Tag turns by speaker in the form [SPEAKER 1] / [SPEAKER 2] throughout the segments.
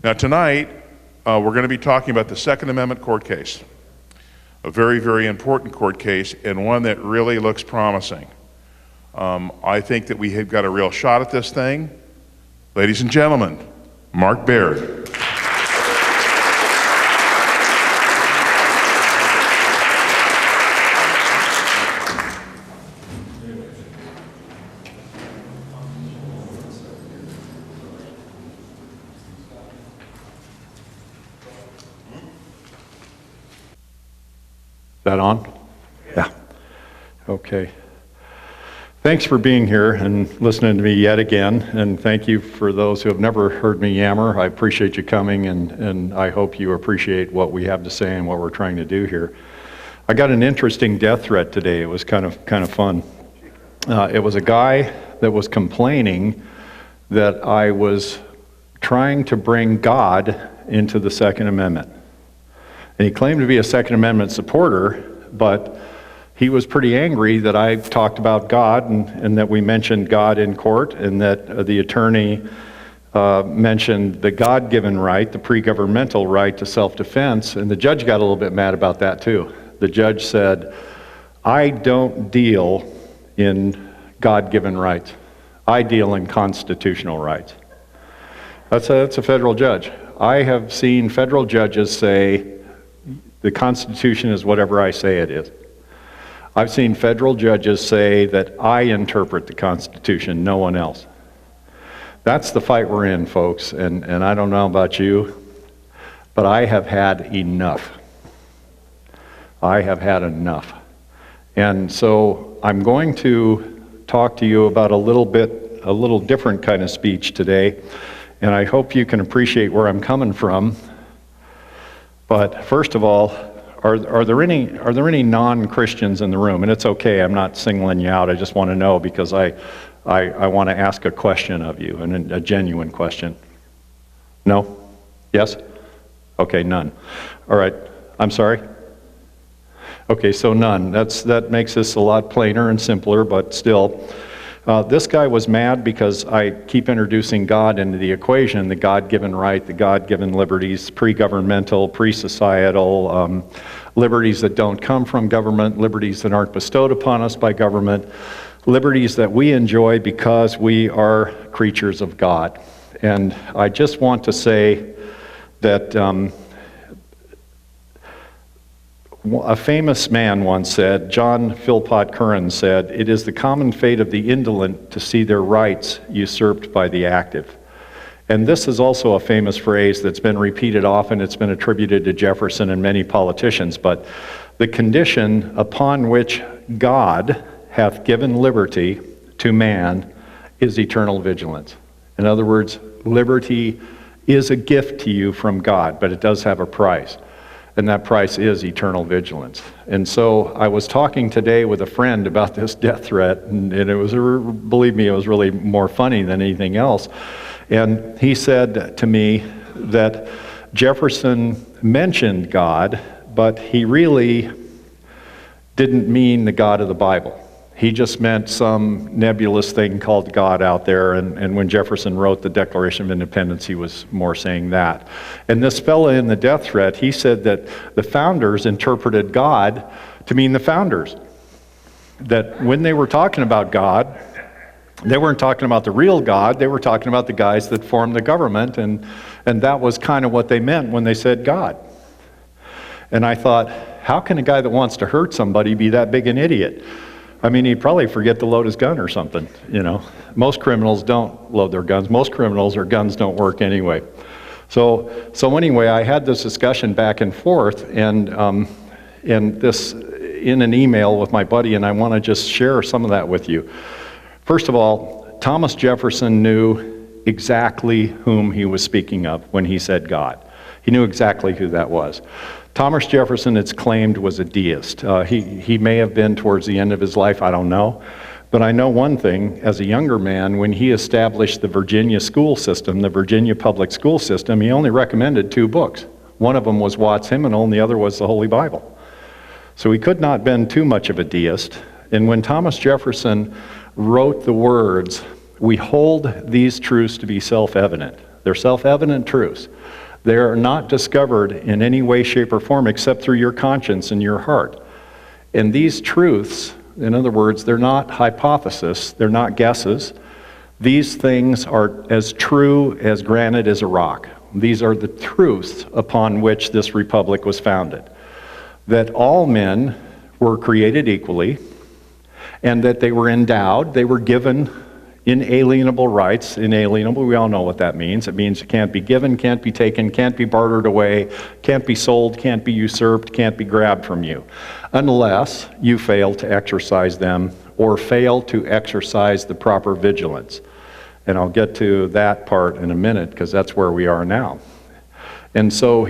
[SPEAKER 1] Now tonight, we're going to be talking about the Second Amendment court case. A very, very important court case, and one that really looks promising. I think that we have got a real shot at this thing. Ladies and gentlemen, Mark Baird.
[SPEAKER 2] Is that on? Yeah. Okay. Thanks for being here and listening to me yet again, and thank you for those who have never heard me yammer. I appreciate you coming, and I hope you appreciate what we have to say and what we're trying to do here. I got an interesting death threat today. It was kind of fun. It was a guy that was complaining that I was trying to bring God into the Second Amendment. And he claimed to be a Second Amendment supporter, but he was pretty angry that I talked about God and that we mentioned God in court, and that the attorney mentioned the God-given right, the pre-governmental right to self-defense, and the judge got a little bit mad about that too. The judge said, I don't deal in God-given rights. I deal in constitutional rights. That's a federal judge. I have seen federal judges say, the Constitution is whatever I say it is. I've seen federal judges say that I interpret the Constitution, no one else. That's the fight we're in, folks, and I don't know about you, but I have had enough. I have had enough. And so I'm going to talk to you about a little different kind of speech today, and I hope you can appreciate where I'm coming from. But first of all, are there any non-Christians in the room? And it's okay, I'm not singling you out. I just want to know, because I want to ask a question of you, and a genuine question. No? Yes? Okay, none. All right. I'm sorry? Okay, so none. That makes this a lot plainer and simpler, but still. This guy was mad because I keep introducing God into the equation, the God-given right, the God-given liberties, pre-governmental, pre-societal, liberties that don't come from government, liberties that aren't bestowed upon us by government, liberties that we enjoy because we are creatures of God. And I just want to say that a famous man once said, John Philpott Curran said, "It is the common fate of the indolent to see their rights usurped by the active." And this is also a famous phrase that's been repeated often. It's been attributed to Jefferson and many politicians. But the condition upon which God hath given liberty to man is eternal vigilance. In other words, liberty is a gift to you from God, but it does have a price. And that price is eternal vigilance. And so I was talking today with a friend about this death threat, and it was, believe me, it was really more funny than anything else. And he said to me that Jefferson mentioned God, but he really didn't mean the God of the Bible. He just meant some nebulous thing called God out there, and when Jefferson wrote the Declaration of Independence, he was more saying that. And this fellow in the death threat, he said that the founders interpreted God to mean the founders. That when they were talking about God, they weren't talking about the real God, they were talking about the guys that formed the government, and that was kind of what they meant when they said God. And I thought, how can a guy that wants to hurt somebody be that big an idiot? I mean, he'd probably forget to load his gun or something, you know. Most criminals don't load their guns. Most criminals, their guns don't work anyway. So anyway, I had this discussion back and forth, and this in an email with my buddy, and I want to just share some of that with you. First of all, Thomas Jefferson knew exactly whom he was speaking of when he said God. He knew exactly who that was. Thomas Jefferson, it's claimed, was a deist. He may have been towards the end of his life, I don't know. But I know one thing, as a younger man, when he established the Virginia school system, the Virginia public school system, he only recommended 2 books. One of them was Watts Hymnal, and the other was the Holy Bible. So he could not have been too much of a deist. And when Thomas Jefferson wrote the words, "We hold these truths to be self-evident," They're self-evident truths. They are not discovered in any way, shape, or form except through your conscience and your heart. And these truths, in other words, they're not hypotheses, they're not guesses. These things are as true as granite is a rock. These are the truths upon which this republic was founded. That all men were created equally, and that they were endowed, they were given inalienable rights. Inalienable, we all know what that means. It means it can't be given, can't be taken, can't be bartered away, can't be sold, can't be usurped, can't be grabbed from you, unless you fail to exercise them or fail to exercise the proper vigilance. And I'll get to that part in a minute, because that's where we are now. And so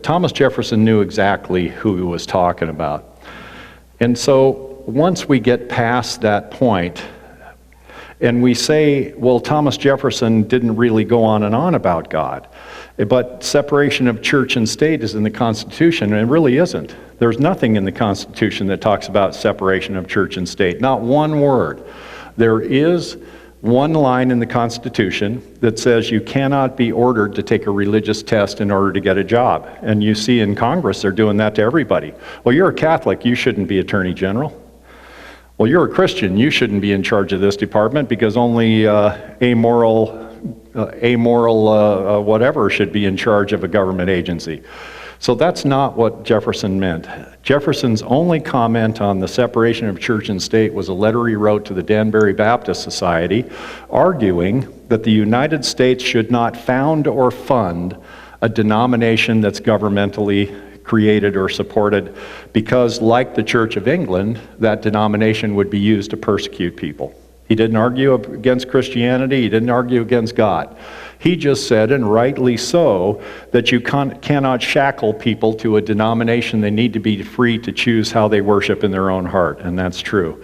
[SPEAKER 2] Thomas Jefferson knew exactly who he was talking about. And so once we get past that point, and we say, well, Thomas Jefferson didn't really go on and on about God, but separation of church and state is in the Constitution, and it really isn't. There's nothing in the Constitution that talks about separation of church and state, not one word. There is one line in the Constitution that says you cannot be ordered to take a religious test in order to get a job. And you see in Congress, they're doing that to everybody. Well, you're a Catholic, you shouldn't be Attorney General. Well, you're a Christian, you shouldn't be in charge of this department because only amoral whatever should be in charge of a government agency. So that's not what Jefferson meant. Jefferson's only comment on the separation of church and state was a letter he wrote to the Danbury Baptist Society, arguing that the United States should not found or fund a denomination that's governmentally created or supported, because like the Church of England, that denomination would be used to persecute people. He didn't argue against Christianity, he didn't argue against God. He just said, and rightly so, that you cannot shackle people to a denomination. They need to be free to choose how they worship in their own heart, and that's true.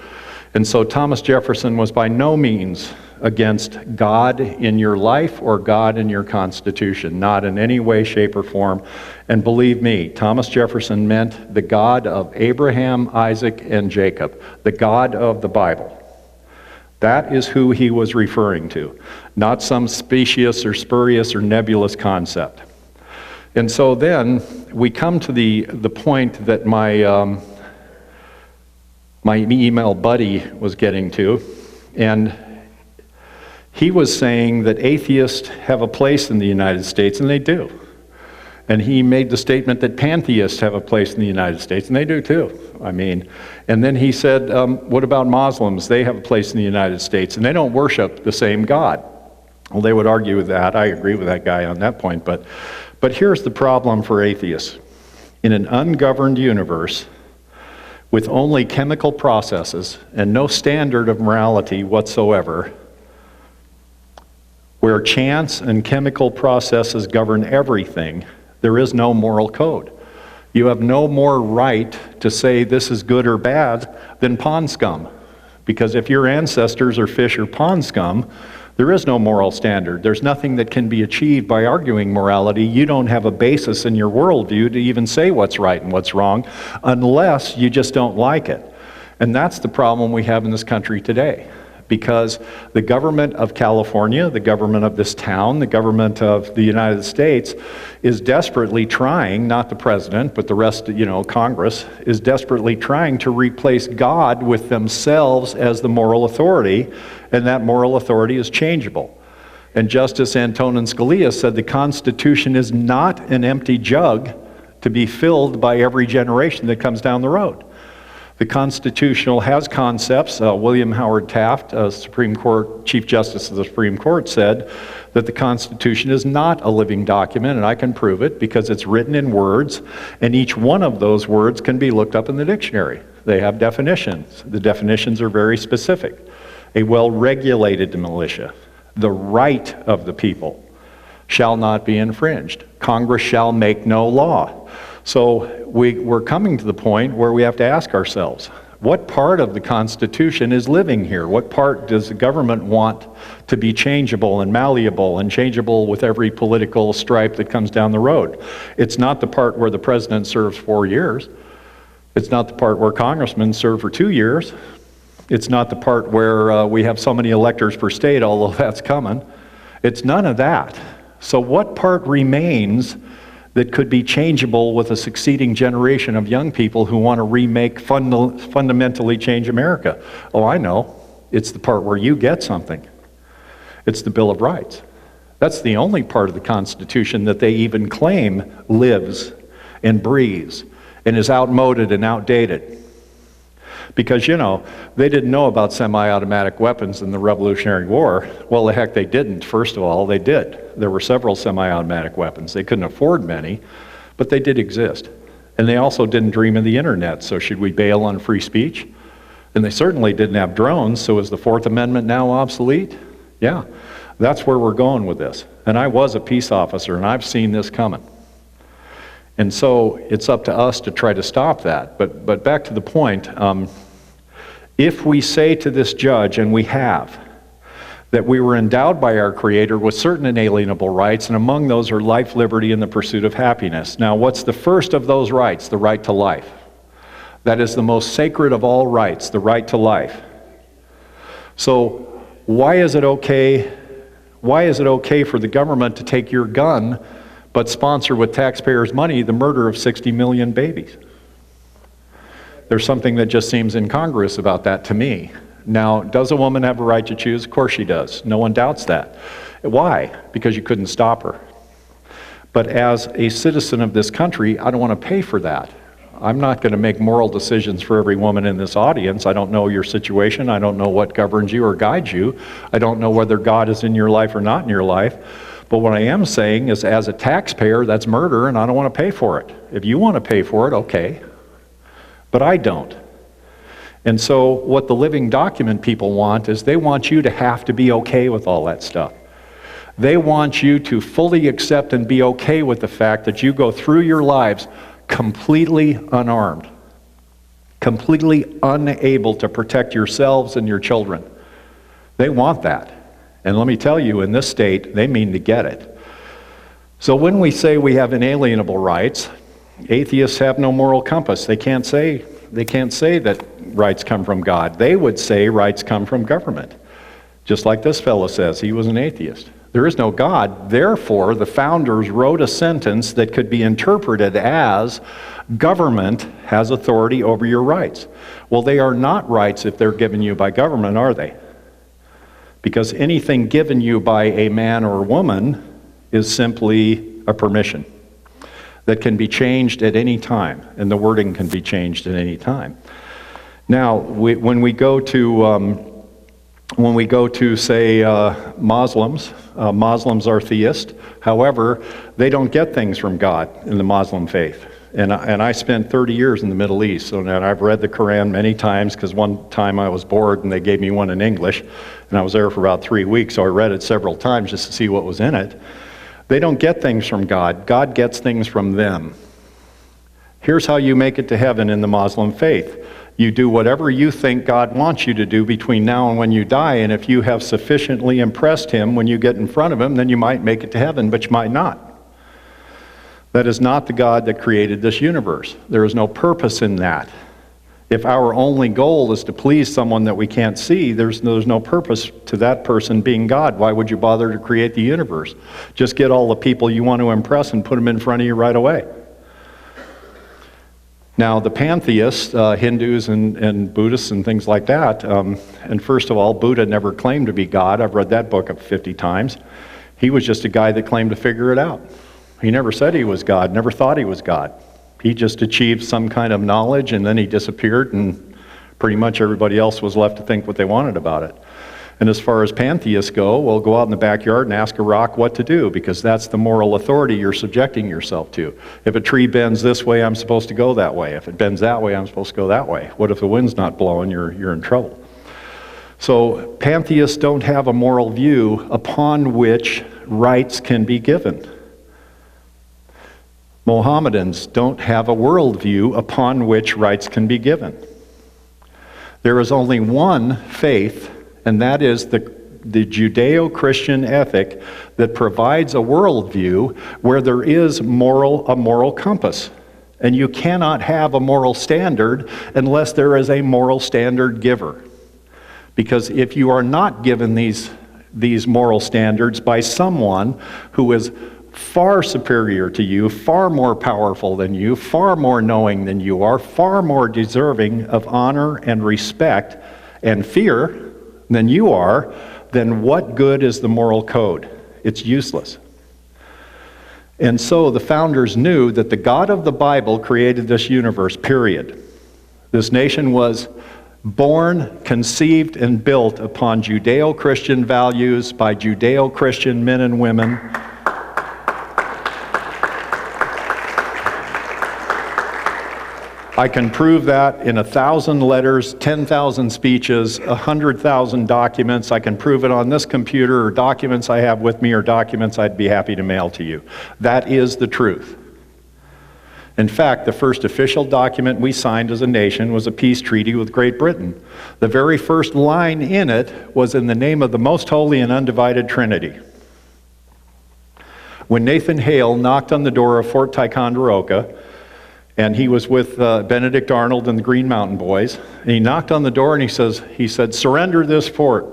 [SPEAKER 2] And so Thomas Jefferson was by no means against God in your life or God in your Constitution, not in any way, shape, or form. And believe me, Thomas Jefferson meant the God of Abraham, Isaac, and Jacob, the God of the Bible. That is who he was referring to, not some specious or spurious or nebulous concept. And so then we come to the point that my email buddy was getting to, and he was saying that atheists have a place in the United States, and they do. And he made the statement that pantheists have a place in the United States, and they do too. I mean, and then he said, what about Muslims? They have a place in the United States, and they don't worship the same God. Well, they would argue with that. I agree with that guy on that point. But here's the problem for atheists. In an ungoverned universe, with only chemical processes and no standard of morality whatsoever, where chance and chemical processes govern everything, there is no moral code. You have no more right to say this is good or bad than pond scum. Because if your ancestors are fish or pond scum, there is no moral standard. There's nothing that can be achieved by arguing morality. You don't have a basis in your worldview to even say what's right and what's wrong, unless you just don't like it. And that's the problem we have in this country today. Because the government of California, the government of this town, the government of the United States is desperately trying, not the president, but the rest, Congress, is desperately trying to replace God with themselves as the moral authority, and that moral authority is changeable. And Justice Antonin Scalia said the Constitution is not an empty jug to be filled by every generation that comes down the road. The Constitutional has concepts. William Howard Taft, Supreme Court Chief Justice of the Supreme Court, said that the Constitution is not a living document, and I can prove it because it's written in words, and each one of those words can be looked up in the dictionary. They have definitions. The definitions are very specific. A well-regulated militia, the right of the people, shall not be infringed. Congress shall make no law. So we're coming to the point where we have to ask ourselves, what part of the Constitution is living here? What part does the government want to be changeable and malleable and changeable with every political stripe that comes down the road? It's not the part where the president serves 4 years. It's not the part where congressmen serve for 2 years. It's not the part where we have so many electors per state, although that's coming. It's none of that. So what part remains that could be changeable with a succeeding generation of young people who want to remake, fundamentally change America? Oh, I know. It's the part where you get something. It's the Bill of Rights. That's the only part of the Constitution that they even claim lives and breathes and is outmoded and outdated. Because, you know, they didn't know about semi-automatic weapons in the Revolutionary War. Well, the heck they didn't. First of all, they did. There were several semi-automatic weapons. They couldn't afford many, but they did exist. And they also didn't dream of the internet, so should we bail on free speech? And they certainly didn't have drones, so is the Fourth Amendment now obsolete? Yeah, that's where we're going with this. And I was a peace officer, and I've seen this coming. And so it's up to us to try to stop that. But back to the point, if we say to this judge, and we have, that we were endowed by our Creator with certain inalienable rights, and among those are life, liberty, and the pursuit of happiness. Now, what's the first of those rights? The right to life. That is the most sacred of all rights, the right to life. So why is it okay for the government to take your gun but sponsor with taxpayers' money the murder of 60 million babies? There's something that just seems incongruous about that to me. Now, does a woman have a right to choose? Of course she does. No one doubts that. Why? Because you couldn't stop her. But as a citizen of this country, I don't want to pay for that. I'm not going to make moral decisions for every woman in this audience. I don't know your situation. I don't know what governs you or guides you. I don't know whether God is in your life or not in your life. But what I am saying is, as a taxpayer, that's murder, and I don't want to pay for it. If you want to pay for it, okay. But I don't. And so what the living document people want is they want you to have to be okay with all that stuff. They want you to fully accept and be okay with the fact that you go through your lives completely unarmed, completely unable to protect yourselves and your children. They want that. And let me tell you, in this state, they mean to get it. So when we say we have inalienable rights, atheists have no moral compass. They can't say that rights come from God. They would say rights come from government. Just like this fellow says, he was an atheist. There is no God. Therefore, the founders wrote a sentence that could be interpreted as government has authority over your rights. Well, they are not rights if they're given you by government, are they? Because anything given you by a man or a woman is simply a permission that can be changed at any time, and the wording can be changed at any time. Now, when we go to say Muslims, Muslims are theists. However, they don't get things from God in the Muslim faith. And I spent 30 years in the Middle East, so now I've read the Quran many times, because one time I was bored and they gave me one in English, and I was there for about 3 weeks, so I read it several times just to see what was in it. They don't get things from God. God gets things from them. Here's how you make it to heaven in the Muslim faith. You do whatever you think God wants you to do between now and when you die, and if you have sufficiently impressed Him when you get in front of Him, then you might make it to heaven, but you might not. That is not the God that created this universe. There is no purpose in that. If our only goal is to please someone that we can't see, there's no purpose to that person being God. Why would you bother to create the universe? Just get all the people you want to impress and put them in front of you right away. Now, the pantheists, Hindus and Buddhists and things like that, and first of all, Buddha never claimed to be God. I've read that book 50 times. He was just a guy that claimed to figure it out. He never said he was God, never thought he was God. He just achieved some kind of knowledge, and then he disappeared, and pretty much everybody else was left to think what they wanted about it. And as far as pantheists go, well, go out in the backyard and ask a rock what to do, because that's the moral authority you're subjecting yourself to. If a tree bends this way, I'm supposed to go that way. If it bends that way, I'm supposed to go that way. What if the wind's not blowing? You're in trouble. So pantheists don't have a moral view upon which rights can be given. Mohammedans don't have a worldview upon which rights can be given. There is only one faith, and that is the Judeo-Christian ethic that provides a worldview where there is a moral compass. And you cannot have a moral standard unless there is a moral standard giver. Because if you are not given these these moral standards by someone who is far superior to you, far more powerful than you, far more knowing than you are, far more deserving of honor and respect and fear than you are, then what good is the moral code? It's useless. And so the founders knew that the God of the Bible created this universe, period. This nation was born, conceived, and built upon Judeo-Christian values by Judeo-Christian men and women. I can prove that in 1,000 letters, 10,000 speeches, 100,000 documents. I can prove it on this computer, or documents I have with me, or documents I'd be happy to mail to you. That is the truth. In fact, the first official document we signed as a nation was a peace treaty with Great Britain. The very first line in it was in the name of the Most Holy and Undivided Trinity. When Nathan Hale knocked on the door of Fort Ticonderoga, and he was with Benedict Arnold and the Green Mountain Boys, and he knocked on the door and he said, "Surrender this fort."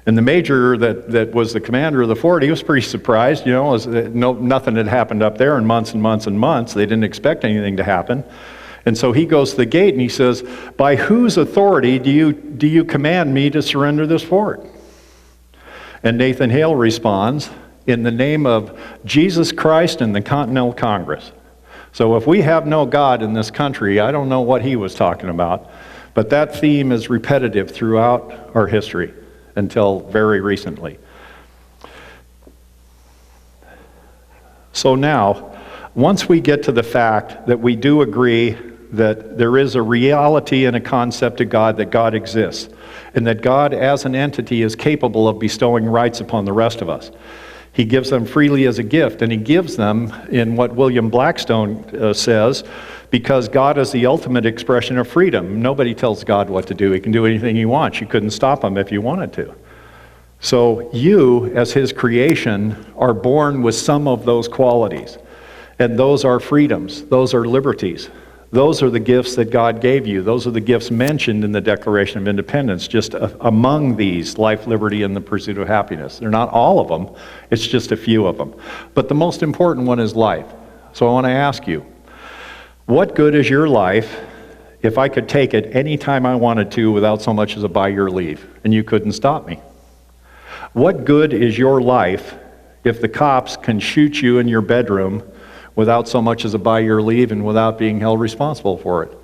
[SPEAKER 2] And the major that was the commander of the fort, he was pretty surprised, as nothing had happened up there in months and months and months. They didn't expect anything to happen. And so he goes to the gate and he says, "By whose authority do you command me to surrender this fort?" And Nathan Hale responds, "In the name of Jesus Christ and the Continental Congress." So if we have no God in this country, I don't know what he was talking about, but that theme is repetitive throughout our history until very recently. So now, once we get to the fact that we do agree that there is a reality and a concept of God, that God exists, and that God as an entity is capable of bestowing rights upon the rest of us. He gives them freely as a gift, and he gives them in what William Blackstone says, because God is the ultimate expression of freedom. Nobody tells God what to do. He can do anything he wants. You couldn't stop him if you wanted to. So you, as his creation, are born with some of those qualities. And those are freedoms. Those are liberties. Those are the gifts that God gave you. Those are the gifts mentioned in the Declaration of Independence. Just among these, life, liberty, and the pursuit of happiness. They're not all of them. It's just a few of them. But the most important one is life. So I want to ask you, what good is your life if I could take it any time I wanted to without so much as a by your leave, and you couldn't stop me? What good is your life if the cops can shoot you in your bedroom without so much as a by your leave and without being held responsible for it?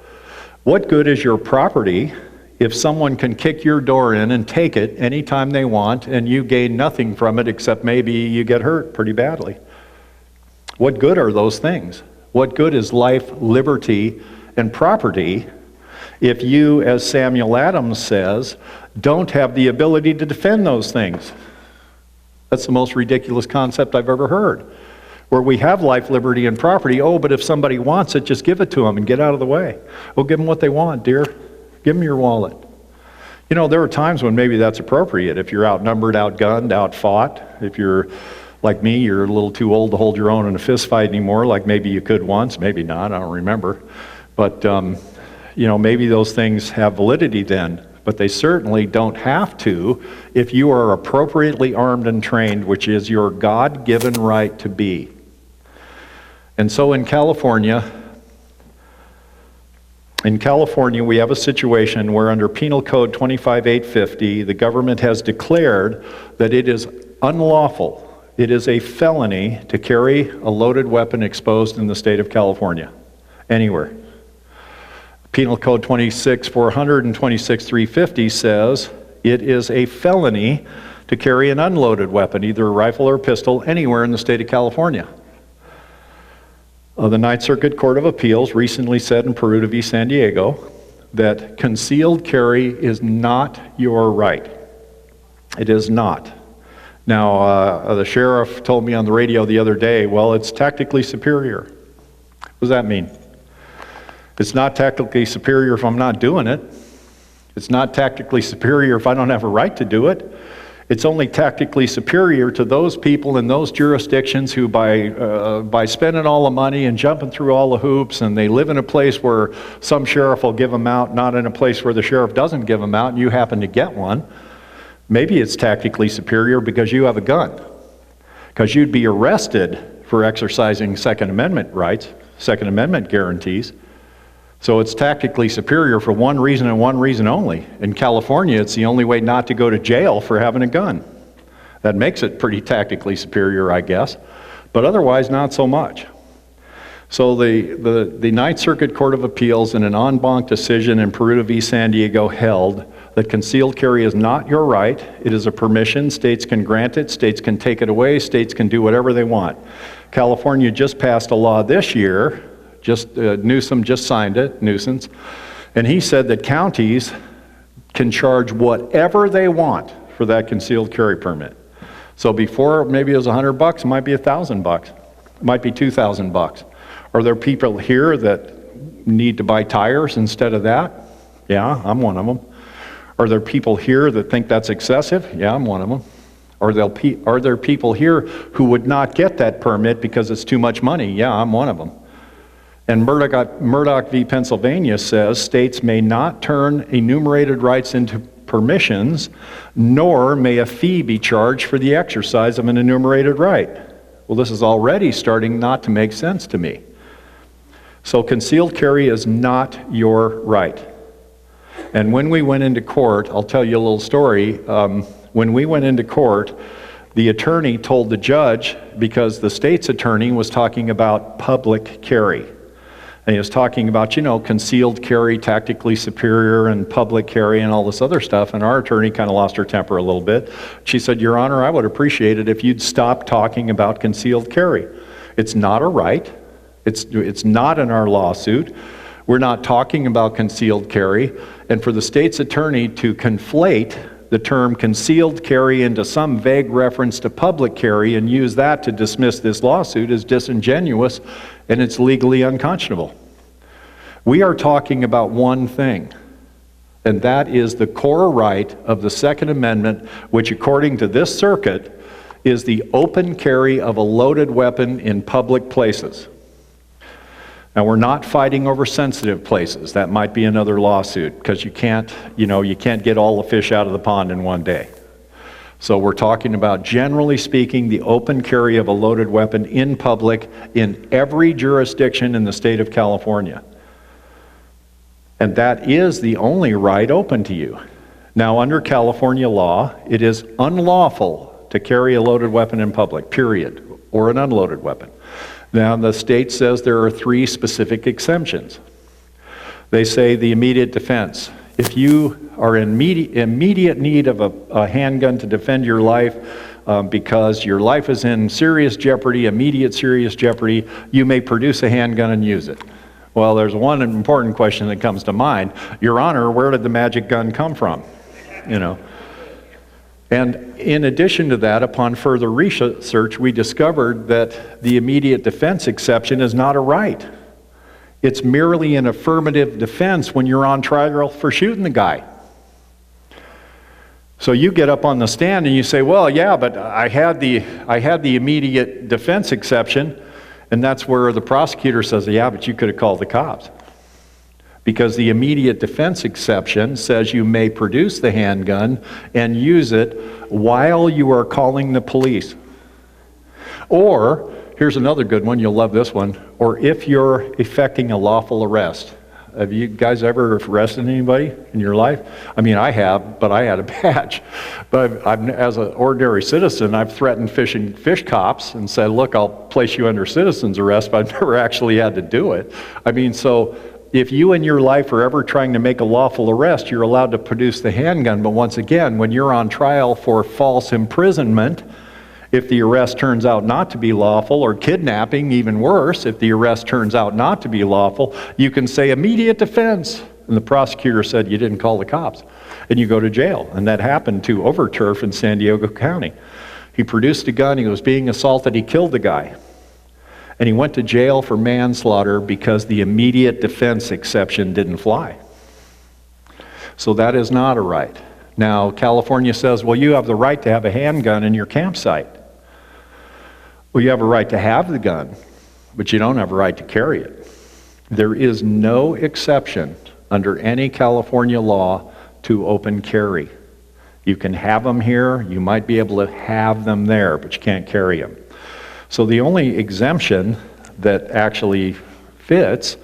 [SPEAKER 2] What good is your property if someone can kick your door in and take it anytime they want and you gain nothing from it except maybe you get hurt pretty badly? What good are those things? What good is life, liberty, and property if you, as Samuel Adams says, don't have the ability to defend those things? That's the most ridiculous concept I've ever heard. Where we have life, liberty, and property, but if somebody wants it, just give it to them and get out of the way. Well, give them what they want, dear. Give them your wallet. There are times when maybe that's appropriate. If you're outnumbered, outgunned, outfought, if you're like me, you're a little too old to hold your own in a fist fight anymore, like maybe you could once, maybe not, I don't remember. But, maybe those things have validity then. But they certainly don't have to if you are appropriately armed and trained, which is your God-given right to be. And so in California, we have a situation where under Penal Code 25850, the government has declared that it is unlawful, it is a felony to carry a loaded weapon exposed in the state of California, anywhere. Penal Code 26400 and 26350 says it is a felony to carry an unloaded weapon, either a rifle or a pistol, anywhere in the state of California. The Ninth Circuit Court of Appeals recently said in Peruta v. San Diego that concealed carry is not your right. It is not. Now, the sheriff told me on the radio the other day, well, it's tactically superior. What does that mean? It's not tactically superior if I'm not doing it. It's not tactically superior if I don't have a right to do it. It's only tactically superior to those people in those jurisdictions who by spending all the money and jumping through all the hoops, and they live in a place where some sheriff will give them out, not in a place where the sheriff doesn't give them out, and you happen to get one. Maybe it's tactically superior because you have a gun, because you'd be arrested for exercising Second Amendment rights, Second Amendment guarantees. So it's tactically superior for one reason and one reason only. In California, it's the only way not to go to jail for having a gun. That makes it pretty tactically superior, I guess, but otherwise not so much. So the Ninth Circuit Court of Appeals in an en banc decision in Peruta v. San Diego held that concealed carry is not your right. It is a permission. States can grant it. States can take it away. States can do whatever they want. California just passed a law this year. Newsom just signed it, nuisance, and he said that counties can charge whatever they want for that concealed carry permit. So before, maybe it was $100, it might be $1,000, it might be $2,000. Are there people here that need to buy tires instead of that? Yeah, I'm one of them. Are there people here that think that's excessive? Yeah, I'm one of them. Are there people here who would not get that permit because it's too much money? Yeah, I'm one of them. And Murdoch v. Pennsylvania says states may not turn enumerated rights into permissions, nor may a fee be charged for the exercise of an enumerated right. Well, this is already starting not to make sense to me. So concealed carry is not your right. And when we went into court, I'll tell you a little story. When we went into court, the attorney told the judge, because the state's attorney was talking about public carry. And he was talking about, concealed carry, tactically superior, and public carry, and all this other stuff. And our attorney kind of lost her temper a little bit. She said, Your Honor, I would appreciate it if you'd stop talking about concealed carry. It's not a right. It's not in our lawsuit. We're not talking about concealed carry. And for the state's attorney to conflate the term concealed carry into some vague reference to public carry and use that to dismiss this lawsuit is disingenuous, and it's legally unconscionable. We are talking about one thing, and that is the core right of the Second Amendment, which according to this circuit is the open carry of a loaded weapon in public places. Now, we're not fighting over sensitive places. That might be another lawsuit, because you can't get all the fish out of the pond in one day. So we're talking about, generally speaking, the open carry of a loaded weapon in public in every jurisdiction in the state of California. And that is the only right open to you. Now, under California law, it is unlawful to carry a loaded weapon in public, period, or an unloaded weapon. Now, the state says there are 3 specific exemptions. They say the immediate defense. If you are in immediate need of a handgun to defend your life because your life is in serious jeopardy, immediate serious jeopardy, you may produce a handgun and use it. Well, there's one important question that comes to mind. Your Honor, where did the magic gun come from? And in addition to that, upon further research, we discovered that the immediate defense exception is not a right. It's merely an affirmative defense when you're on trial for shooting the guy. So you get up on the stand and you say, well, yeah, but I had the immediate defense exception, and that's where the prosecutor says, yeah, but you could have called the cops. Because the immediate defense exception says you may produce the handgun and use it while you are calling the police. Or, here's another good one, you'll love this one, or if you're effecting a lawful arrest. Have you guys ever arrested anybody in your life? I mean, I have, but I had a badge. But as an ordinary citizen, I've threatened fish cops and said, look, I'll place you under citizen's arrest, but I've never actually had to do it. I mean, so if you in your life are ever trying to make a lawful arrest, you're allowed to produce the handgun. But once again, when you're on trial for false imprisonment, if the arrest turns out not to be lawful, or kidnapping, even worse, if the arrest turns out not to be lawful, you can say immediate defense. And the prosecutor said you didn't call the cops. And you go to jail. And that happened to Overturf in San Diego County. He produced a gun, he was being assaulted, he killed the guy. And he went to jail for manslaughter because the immediate defense exception didn't fly. So that is not a right. Now, California says, well, you have the right to have a handgun in your campsite. Well, you have a right to have the gun, but you don't have a right to carry it. There is no exception under any California law to open carry. You can have them here, you might be able to have them there, but you can't carry them. So the only exemption that actually fits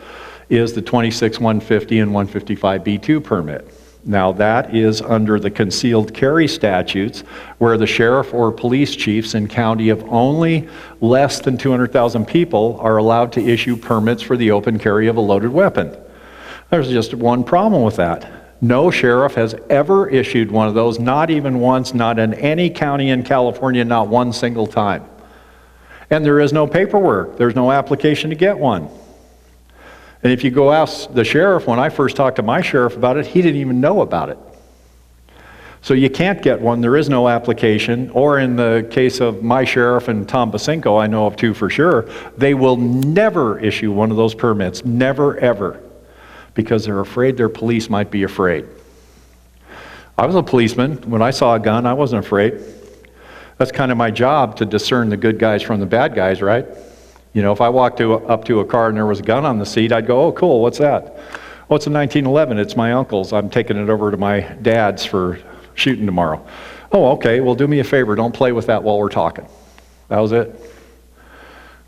[SPEAKER 2] is the 26, 150, and 155B2 permit. Now that is under the concealed carry statutes, where the sheriff or police chiefs in county of only less than 200,000 people are allowed to issue permits for the open carry of a loaded weapon. There's just one problem with that. No sheriff has ever issued one of those, not even once, not in any county in California, not one single time. And there is no paperwork. There's no application to get one. And if you go ask the sheriff, when I first talked to my sheriff about it, he didn't even know about it. So you can't get one, there is no application, or in the case of my sheriff and Tom Basinko, I know of two for sure, they will never issue one of those permits, never ever, because they're afraid their police might be afraid. I was a policeman. When I saw a gun, I wasn't afraid. That's kind of my job, to discern the good guys from the bad guys, right? You know, if I walked up to a car and there was a gun on the seat, I'd go, oh, cool, what's that? Oh, it's a 1911, it's my uncle's. I'm taking it over to my dad's for shooting tomorrow. Oh, okay, well, do me a favor, don't play with that while we're talking. That was it.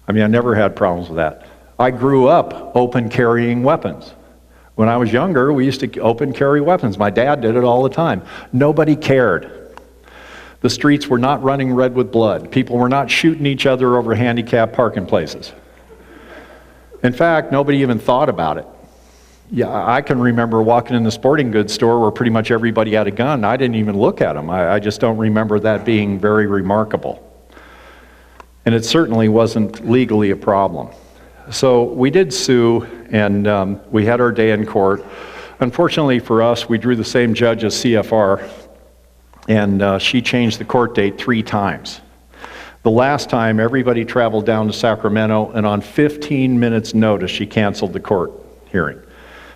[SPEAKER 2] I mean, I never had problems with that. I grew up open carrying weapons. When I was younger, we used to open carry weapons. My dad did it all the time. Nobody cared. The streets were not running red with blood. People were not shooting each other over handicapped parking places. In fact, nobody even thought about it. Yeah, I can remember walking in the sporting goods store where pretty much everybody had a gun. I didn't even look at them. I just don't remember that being very remarkable. And it certainly wasn't legally a problem. So we did sue, and we had our day in court. Unfortunately for us, we drew the same judge as CFR, and she changed the court date 3 times. The last time, everybody traveled down to Sacramento, and on 15 minutes' notice, she canceled the court hearing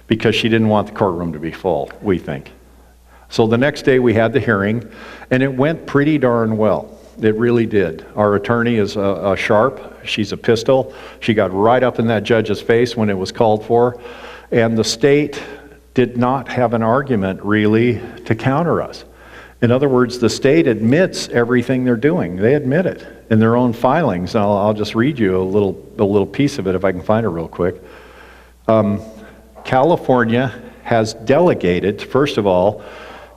[SPEAKER 2] because she didn't want the courtroom to be full, we think. So the next day, we had the hearing, and it went pretty darn well. It really did. Our attorney is a sharp. She's a pistol. She got right up in that judge's face when it was called for, and the state did not have an argument, really, to counter us. In other words, the state admits everything they're doing. They admit it in their own filings. And I'll just read you a little piece of it if I can find it real quick. California has delegated, first of all,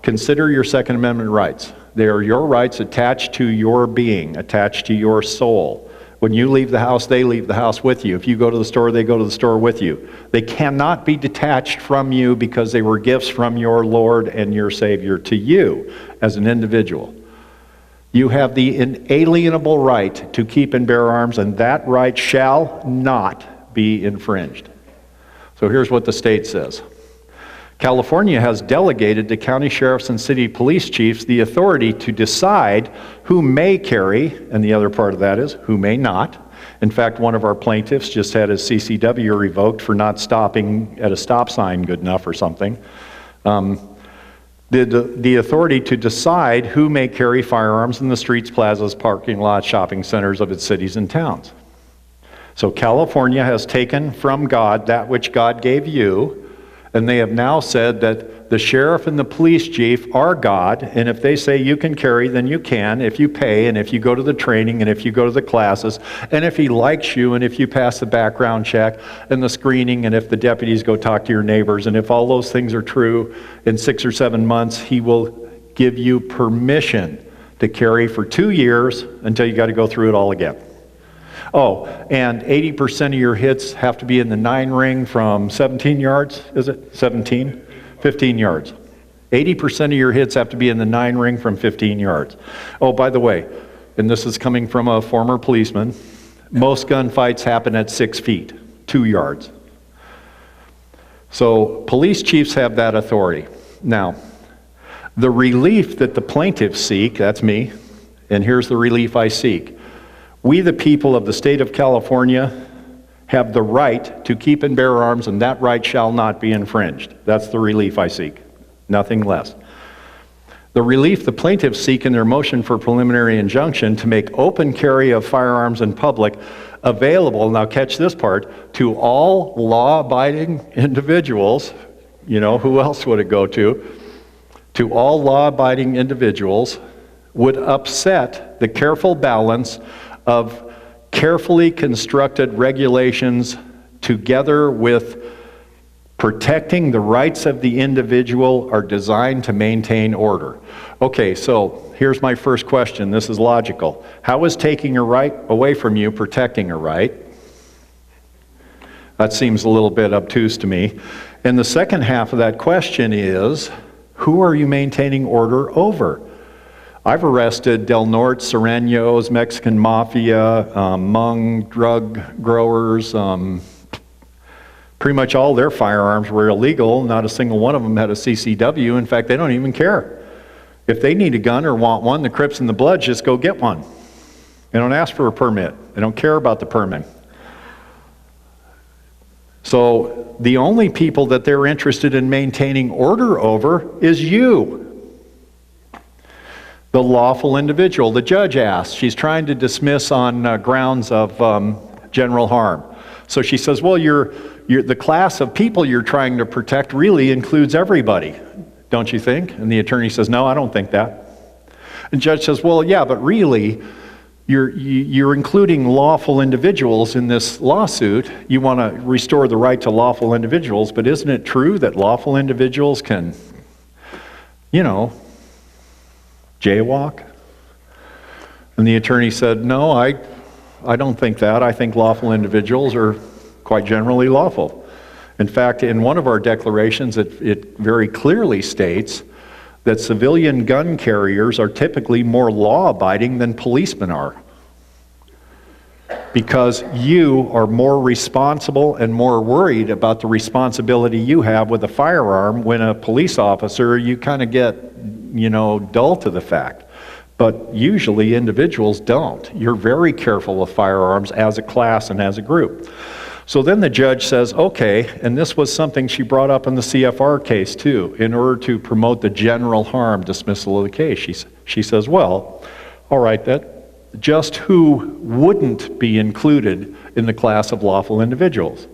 [SPEAKER 2] consider your Second Amendment rights. They are your rights attached to your being, attached to your soul. When you leave the house, they leave the house with you. If you go to the store, they go to the store with you. They cannot be detached from you because they were gifts from your Lord and your Savior to you as an individual. You have the inalienable right to keep and bear arms, and that right shall not be infringed. So here's what the state says. California has delegated to county sheriffs and city police chiefs the authority to decide who may carry, and the other part of that is who may not. In fact, one of our plaintiffs just had his CCW revoked for not stopping at a stop sign good enough or something. The authority to decide who may carry firearms in the streets, plazas, parking lots, shopping centers of its cities and towns. So California has taken from God that which God gave you, and they have now said that the sheriff and the police chief are God, and if they say you can carry, then you can, if you pay, and if you go to the training, and if you go to the classes, and if he likes you, and if you pass the background check, and the screening, and if the deputies go talk to your neighbors, and if all those things are true, in 6 or 7 months, he will give you permission to carry for 2 years until you got to go through it all again. Oh, and 80% of your hits have to be in the 9 ring from 17 yards, is it? 17? 15 yards. 80% of your hits have to be in the 9 ring from 15 yards. Oh, by the way, and this is coming from a former policeman, most gunfights happen at 6 feet, 2 yards. So police chiefs have that authority. Now, the relief that the plaintiffs seek, that's me, and here's the relief I seek. We, the people of the state of California, have the right to keep and bear arms, and that right shall not be infringed. That's the relief I seek, nothing less. The relief the plaintiffs seek in their motion for preliminary injunction to make open carry of firearms in public available, now catch this part, to all law-abiding individuals, you know, who else would it go to? to all law-abiding individuals would upset the careful balance of carefully constructed regulations together with protecting the rights of the individual are designed to maintain order. Okay, so here's my first question. This is logical. How is taking a right away from you protecting a right? That seems a little bit obtuse to me. And the second half of that question is, who are you maintaining order over? I've arrested Del Norte, Serranos, Mexican Mafia, Hmong drug growers. Pretty much all their firearms were illegal. Not a single one of them had a CCW. In fact, they don't even care. If they need a gun or want one, the Crips and the Bloods just go get one. They don't ask for a permit. They don't care about the permit. So the only people that they're interested in maintaining order over is you, the lawful individual. The judge asked. She's trying to dismiss on grounds of general harm. So she says, well, the class of people you're trying to protect really includes everybody, don't you think? And the attorney says, no, I don't think that. And the judge says, well, yeah, but really, you're including lawful individuals in this lawsuit. You want to restore the right to lawful individuals, but isn't it true that lawful individuals can, jaywalk? And the attorney said, no, I don't think that. I think lawful individuals are quite generally lawful. In fact, in one of our declarations, it very clearly states that civilian gun carriers are typically more law-abiding than policemen are, because you are more responsible and more worried about the responsibility you have with a firearm. When a police officer, you kind of get, dull to the fact. But usually individuals don't. You're very careful with firearms as a class and as a group. So then the judge says, okay, and this was something she brought up in the CFR case too, in order to promote the general harm dismissal of the case. She says, well, all right, that just who wouldn't be included in the class of lawful individuals?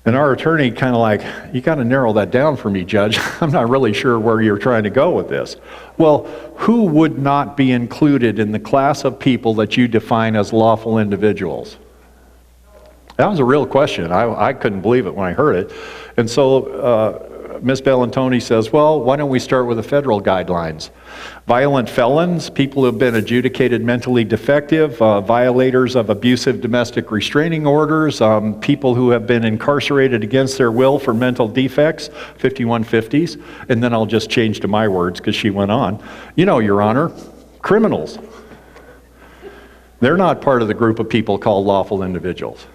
[SPEAKER 2] And our attorney kind of like, you got to narrow that down for me, Judge. I'm not really sure where you're trying to go with this. Well, who would not be included in the class of people that you define as lawful individuals? That was a real question. I couldn't believe it when I heard it. And so Ms. Bellantoni says, well, why don't we start with the federal guidelines? Violent felons, people who have been adjudicated mentally defective, violators of abusive domestic restraining orders, people who have been incarcerated against their will for mental defects, 5150s, and then I'll just change to my words because she went on. Your Honor, criminals. They're not part of the group of people called lawful individuals.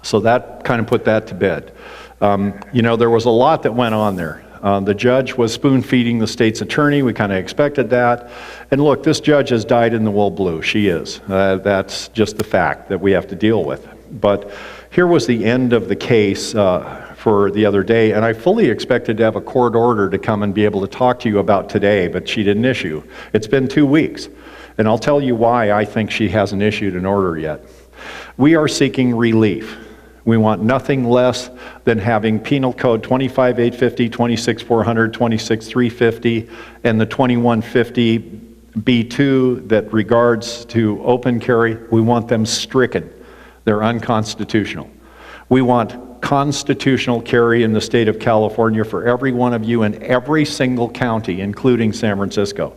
[SPEAKER 2] So that kind of put that to bed. There was a lot that went on there. The judge was spoon-feeding the state's attorney. We kind of expected that. And look, this judge has dyed in the wool blue. She is. That's just the fact that we have to deal with. But here was the end of the case for the other day, and I fully expected to have a court order to come and be able to talk to you about today, but she didn't issue. It's been 2 weeks, and I'll tell you why I think she hasn't issued an order yet. We are seeking relief. We want nothing less than having Penal Code 25850, 26400, 26350, and the 2150B2 that regards to open carry. We want them stricken. They're unconstitutional. We want constitutional carry in the state of California for every one of you in every single county, including San Francisco.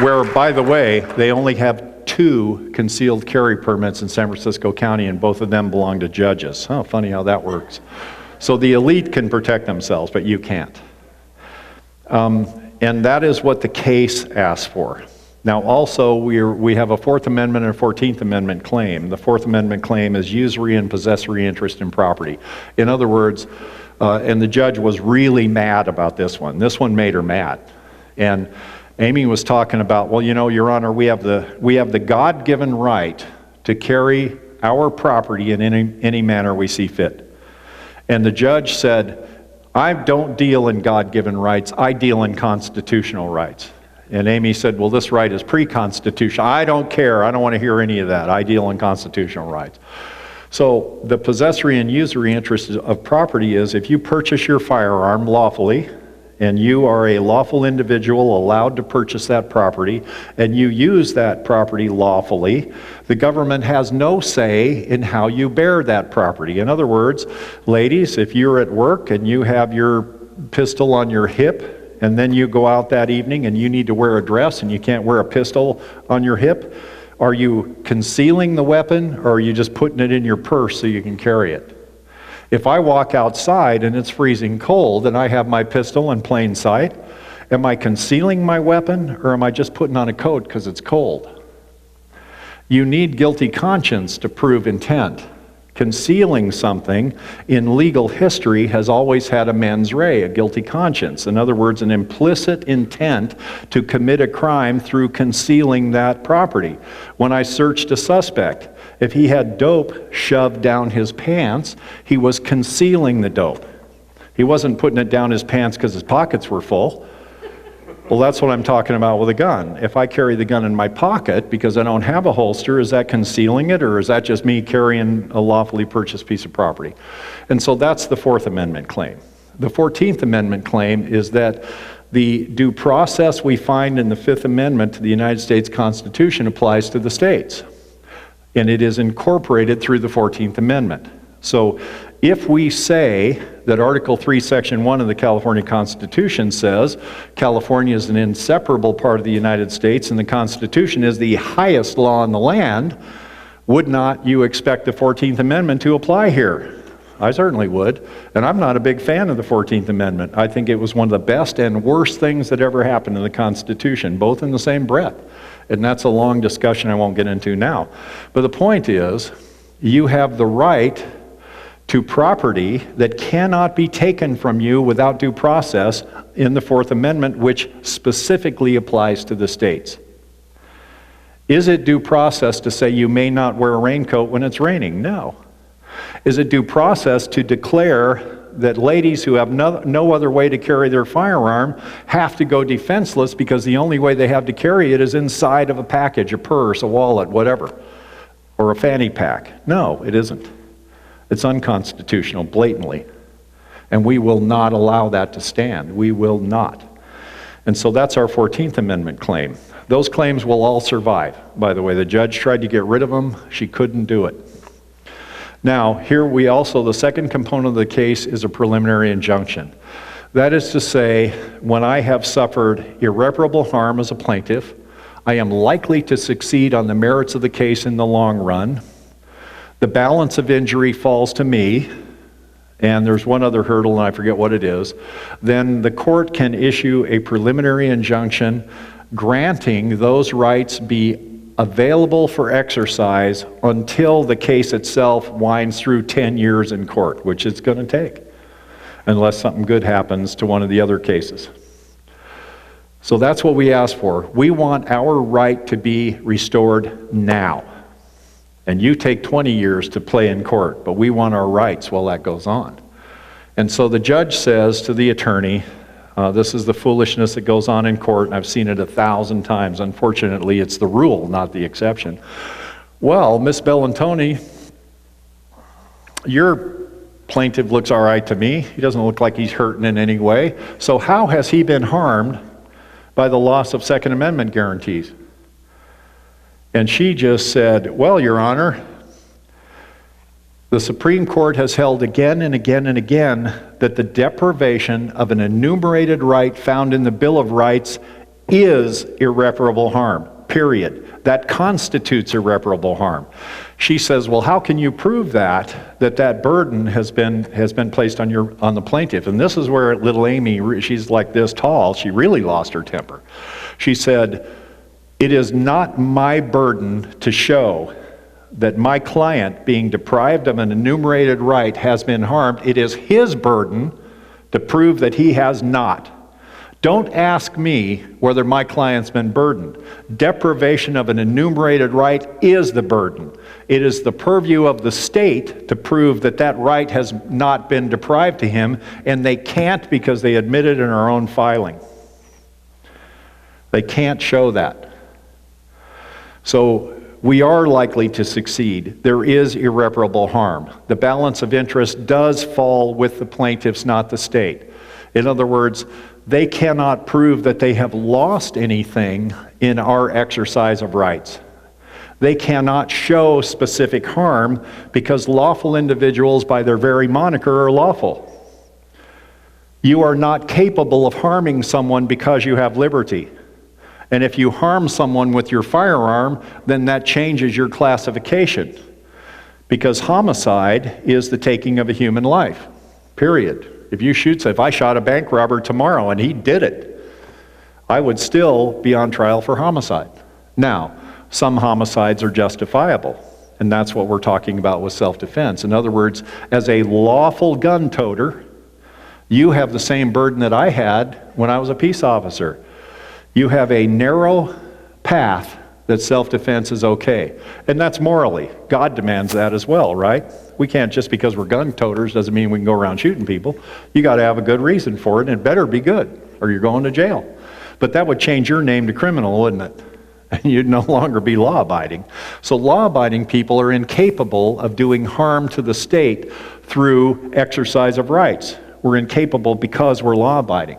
[SPEAKER 2] Where, by the way, they only have 2 concealed carry permits in San Francisco County, and both of them belong to judges. Oh, funny how that works. So the elite can protect themselves, but you can't. And that is what the case asks for. Now also, we have a Fourth Amendment and a 14th Amendment claim. The Fourth Amendment claim is usury and possessory interest in property. In other words, and the judge was really mad about this one. This one made her mad. And Amy was talking about, well, Your Honor, we have the God-given right to carry our property in any manner we see fit. And the judge said, I don't deal in God-given rights, I deal in constitutional rights. And Amy said, well, this right is pre-constitutional. I don't care, I don't want to hear any of that. I deal in constitutional rights. So the possessory and usury interest of property is if you purchase your firearm lawfully, and you are a lawful individual allowed to purchase that property, and you use that property lawfully, the government has no say in how you bear that property. In other words, ladies, if you're at work and you have your pistol on your hip, and then you go out that evening and you need to wear a dress and you can't wear a pistol on your hip, are you concealing the weapon, or are you just putting it in your purse so you can carry it? If I walk outside and it's freezing cold and I have my pistol in plain sight, am I concealing my weapon, or am I just putting on a coat because it's cold? You need guilty conscience to prove intent. Concealing something in legal history has always had a mens rea, a guilty conscience. In other words, an implicit intent to commit a crime through concealing that property. When I searched a suspect, if he had dope shoved down his pants, he was concealing the dope. He wasn't putting it down his pants because his pockets were full. Well, that's what I'm talking about with a gun. If I carry the gun in my pocket because I don't have a holster, is that concealing it, or is that just me carrying a lawfully purchased piece of property? And so that's the Fourth Amendment claim. The 14th Amendment claim is that the due process we find in the Fifth Amendment to the United States Constitution applies to the states. And it is incorporated through the 14th Amendment. So if we say that Article 3, Section 1 of the California Constitution says California is an inseparable part of the United States and the Constitution is the highest law in the land, would not you expect the 14th Amendment to apply here? I certainly would. And I'm not a big fan of the 14th Amendment. I think it was one of the best and worst things that ever happened in the Constitution, both in the same breath. And that's a long discussion I won't get into now. But the point is, you have the right to property that cannot be taken from you without due process in the Fourth Amendment, which specifically applies to the states. Is it due process to say you may not wear a raincoat when it's raining? No. Is it due process to declare that ladies who have no other way to carry their firearm have to go defenseless because the only way they have to carry it is inside of a package, a purse, a wallet, whatever, or a fanny pack? No, it isn't. It's unconstitutional, blatantly. And we will not allow that to stand. We will not. And so that's our 14th Amendment claim. Those claims will all survive. By the way, the judge tried to get rid of them. She couldn't do it. Now, here we also, the second component of the case is a preliminary injunction. That is to say, when I have suffered irreparable harm as a plaintiff, I am likely to succeed on the merits of the case in the long run. The balance of injury falls to me, and there's one other hurdle, and I forget what it is. Then the court can issue a preliminary injunction granting those rights be available for exercise until the case itself winds through 10 years in court, which it's going to take, unless something good happens to one of the other cases. So that's what we ask for. We want our right to be restored now. And you take 20 years to play in court, but we want our rights while that goes on. And so the judge says to the attorney, this is the foolishness that goes on in court, and I've seen it 1,000 times. Unfortunately, it's the rule, not the exception. Well, Miss Bellantoni, your plaintiff looks all right to me. He doesn't look like he's hurting in any way. So how has he been harmed by the loss of Second Amendment guarantees? And she just said, well, Your Honor, the Supreme Court has held again and again and again that the deprivation of an enumerated right found in the Bill of Rights is irreparable harm, period. That constitutes irreparable harm. She says, well, how can you prove that burden has been placed on the plaintiff? And this is where little Amy, she's like this tall, she really lost her temper. She said, it is not my burden to show that my client being deprived of an enumerated right has been harmed. It is his burden to prove that he has not. Don't ask me whether my client's been burdened. Deprivation of an enumerated right is the burden. It is the purview of the state to prove that that right has not been deprived to him, and they can't because they admit it in our own filing. They can't show that. So we are likely to succeed. There is irreparable harm. The balance of interest does fall with the plaintiffs, not the state. In other words, they cannot prove that they have lost anything in our exercise of rights. They cannot show specific harm because lawful individuals, by their very moniker, are lawful. You are not capable of harming someone because you have liberty. And if you harm someone with your firearm, then that changes your classification. Because homicide is the taking of a human life, period. If I shot a bank robber tomorrow and he did it, I would still be on trial for homicide. Now, some homicides are justifiable, and that's what we're talking about with self-defense. In other words, as a lawful gun toter, you have the same burden that I had when I was a peace officer. You have a narrow path that self-defense is okay. And that's morally. God demands that as well, right? We can't, just because we're gun toters doesn't mean we can go around shooting people. You got to have a good reason for it, and it better be good, or you're going to jail. But that would change your name to criminal, wouldn't it? And you'd no longer be law-abiding. So law-abiding people are incapable of doing harm to the state through exercise of rights. We're incapable because we're law-abiding.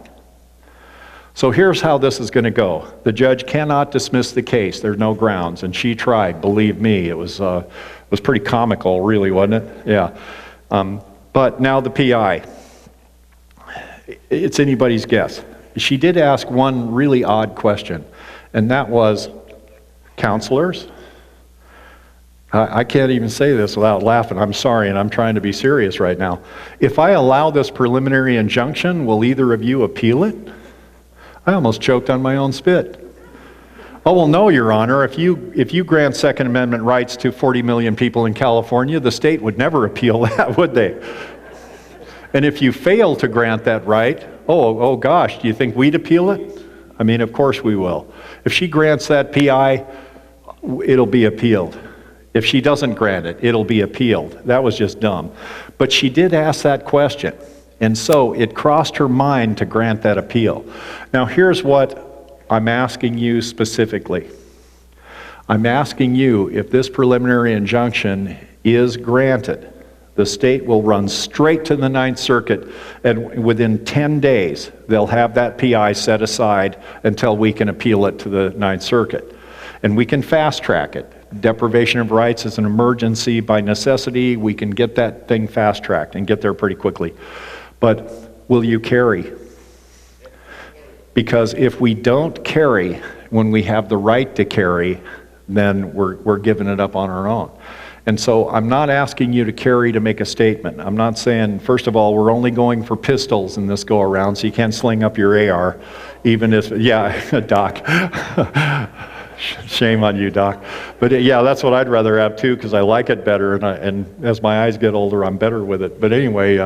[SPEAKER 2] So here's how this is going to go. The judge cannot dismiss the case. There's no grounds. And she tried, believe me. It was pretty comical, really, wasn't it? Yeah. But now the PI. It's anybody's guess. She did ask one really odd question, and that was, counselors? I can't even say this without laughing. I'm sorry, and I'm trying to be serious right now. If I allow this preliminary injunction, will either of you appeal it? I almost choked on my own spit. Oh, well, no, Your Honor. If you grant Second Amendment rights to 40 million people in California, the state would never appeal that, would they? And if you fail to grant that right, oh gosh, do you think we'd appeal it? I mean, of course we will. If she grants that PI, it'll be appealed. If she doesn't grant it, it'll be appealed. That was just dumb. But she did ask that question. And so it crossed her mind to grant that appeal. Now here's what I'm asking you specifically. I'm asking you, if this preliminary injunction is granted, the state will run straight to the Ninth Circuit, and within 10 days, they'll have that PI set aside until we can appeal it to the Ninth Circuit. And we can fast track it. Deprivation of rights is an emergency by necessity. We can get that thing fast tracked and get there pretty quickly. But will you carry? Because if we don't carry when we have the right to carry, then we're giving it up on our own. And so I'm not asking you to carry to make a statement. I'm not saying, first of all, we're only going for pistols in this go around, so you can't sling up your AR, even if, yeah, Doc. Shame on you, Doc. But yeah, that's what I'd rather have too, because I like it better, and as my eyes get older, I'm better with it. But anyway,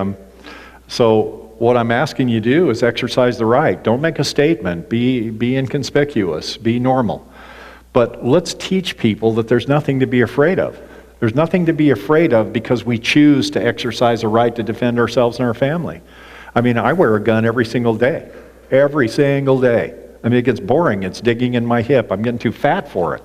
[SPEAKER 2] so what I'm asking you to do is exercise the right. Don't make a statement. Be inconspicuous. Be normal. But let's teach people that there's nothing to be afraid of. There's nothing to be afraid of because we choose to exercise a right to defend ourselves and our family. I mean, I wear a gun every single day. Every single day. I mean, it gets boring. It's digging in my hip. I'm getting too fat for it.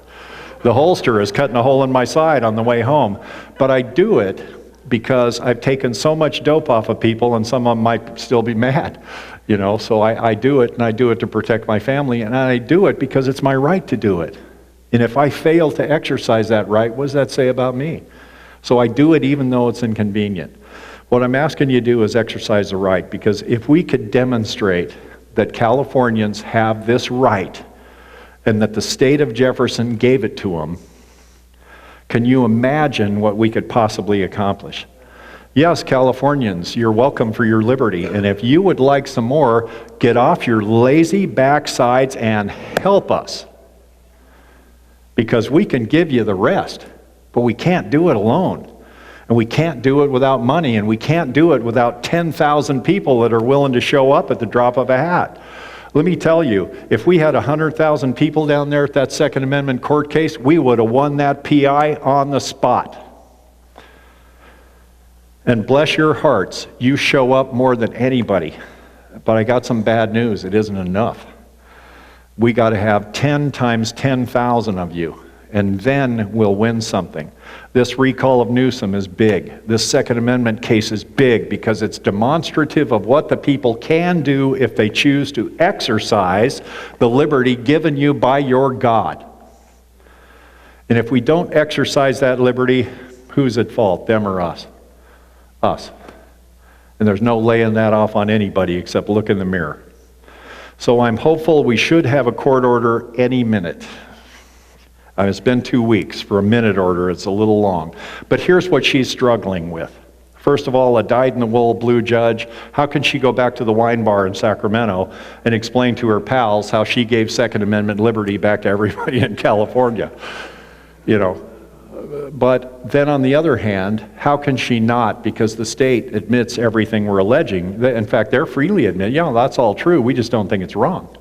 [SPEAKER 2] The holster is cutting a hole in my side on the way home. But I do it because I've taken so much dope off of people, and some of them might still be mad. You know, so I do it, and I do it to protect my family, and I do it because it's my right to do it. And if I fail to exercise that right, what does that say about me? So I do it even though it's inconvenient. What I'm asking you to do is exercise the right, because if we could demonstrate that Californians have this right and that the state of Jefferson gave it to them, can you imagine what we could possibly accomplish? Yes, Californians, you're welcome for your liberty, and if you would like some more, get off your lazy backsides and help us. Because we can give you the rest, but we can't do it alone. And we can't do it without money, and we can't do it without 10,000 people that are willing to show up at the drop of a hat. Let me tell you, if we had 100,000 people down there at that Second Amendment court case, we would have won that PI on the spot. And bless your hearts, you show up more than anybody. But I got some bad news, it isn't enough. We got to have 10 times 10,000 of you. and then we'll win something. This recall of Newsom is big. This Second Amendment case is big because it's demonstrative of what the people can do if they choose to exercise the liberty given you by your God. And if we don't exercise that liberty, who's at fault, them or us? Us. And there's no laying that off on anybody except look in the mirror. So I'm hopeful we should have a court order any minute. It's been 2 weeks. For a minute order, it's a little long. But here's what she's struggling with. First of all, a dyed-in-the-wool blue judge. How can she go back to the wine bar in Sacramento and explain to her pals how she gave Second Amendment liberty back to everybody in California? You know. But then on the other hand, how can she not? Because the state admits everything we're alleging. In fact, they're freely admit, yeah, that's all true. We just don't think it's wrong.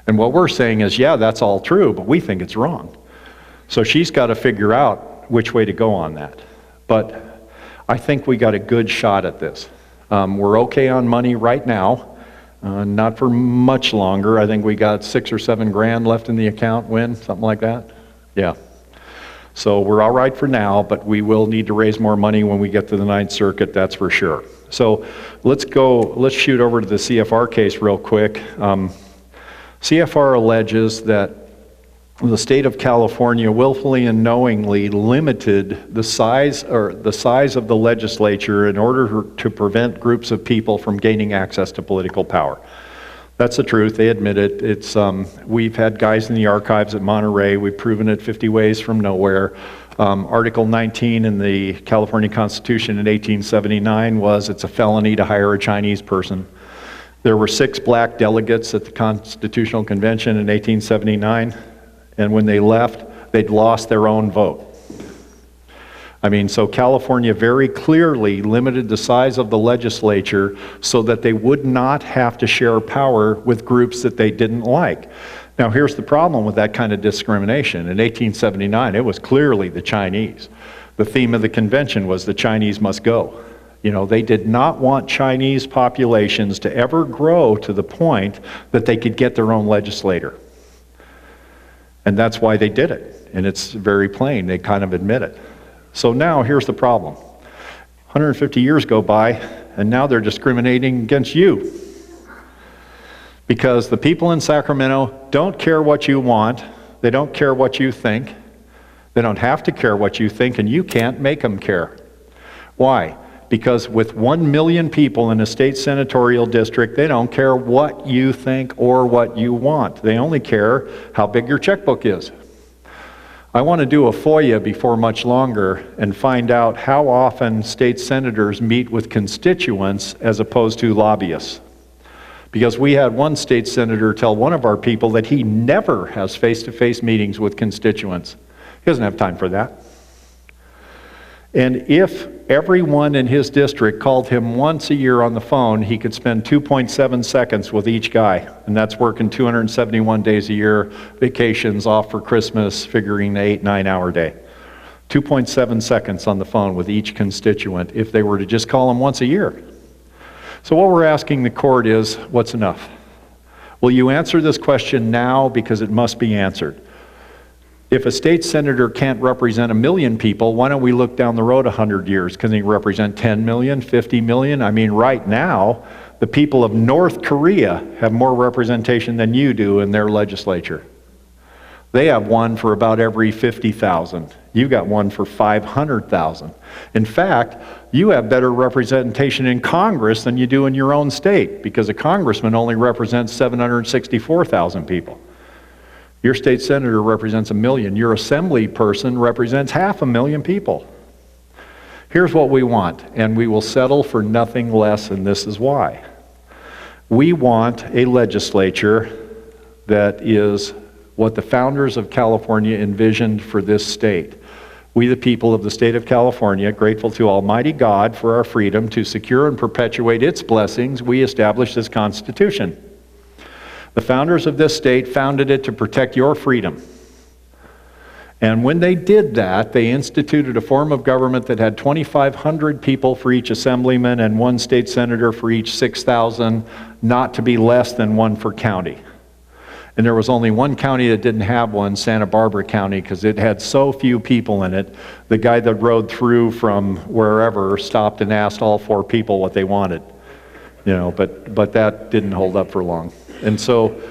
[SPEAKER 2] And what we're saying is, yeah, that's all true, but we think it's wrong. So she's got to figure out which way to go on that. But I think we got a good shot at this. We're okay on money right now, not for much longer. I think we got 6 or 7 grand left in the account, something like that? Yeah. So we're all right for now, but we will need to raise more money when we get to the Ninth Circuit, that's for sure. So let's shoot over to the CFR case real quick. CFR alleges that the state of California willfully and knowingly limited the size of the legislature in order to prevent groups of people from gaining access to political power. That's the truth. They admit it. We've had guys in the archives at Monterey. We've proven it 50 ways from nowhere. Article 19 in the California Constitution in 1879 was it's a felony to hire a Chinese person. There were 6 black delegates at the Constitutional Convention in 1879, and when they left, they'd lost their own vote. I mean, so California very clearly limited the size of the legislature so that they would not have to share power with groups that they didn't like. Now, here's the problem with that kind of discrimination. In 1879, it was clearly the Chinese. The theme of the convention was the Chinese must go. You know, they did not want Chinese populations to ever grow to the point that they could get their own legislator. And that's why they did it. And it's very plain. They kind of admit it. So now here's the problem. 150 years go by, and now they're discriminating against you. Because the people in Sacramento don't care what you want. They don't care what you think. They don't have to care what you think, and you can't make them care. Why? Because with 1 million people in a state senatorial district, they don't care what you think or what you want. They only care how big your checkbook is. I want to do a FOIA before much longer and find out how often state senators meet with constituents as opposed to lobbyists. Because we had one state senator tell one of our people that he never has face-to-face meetings with constituents. He doesn't have time for that. And if everyone in his district called him once a year on the phone, he could spend 2.7 seconds with each guy. And that's working 271 days a year, vacations, off for Christmas, figuring an 8-9 hour day. 2.7 seconds on the phone with each constituent if they were to just call him once a year. So what we're asking the court is, what's enough? Will you answer this question now because it must be answered? If a state senator can't represent 1 million people, why don't we look down the road 100 years? Can he represent 10 million, 50 million? I mean, right now, the people of North Korea have more representation than you do in their legislature. They have one for about every 50,000. You got one for 500,000. In fact, you have better representation in Congress than you do in your own state, because a congressman only represents 764,000 people. Your state senator represents 1 million. Your assembly person represents 500,000 people. Here's what we want, and we will settle for nothing less, and this is why. We want a legislature that is what the founders of California envisioned for this state. We, the people of the state of California, grateful to Almighty God for our freedom to secure and perpetuate its blessings, we established this Constitution. The founders of this state founded it to protect your freedom. And when they did that, they instituted a form of government that had 2,500 people for each assemblyman and 1 state senator for each 6,000, not to be less than 1 for county. And there was only one county that didn't have one, Santa Barbara County, because it had so few people in it. The guy that rode through from wherever stopped and asked all 4 people what they wanted. But that didn't hold up for long. And so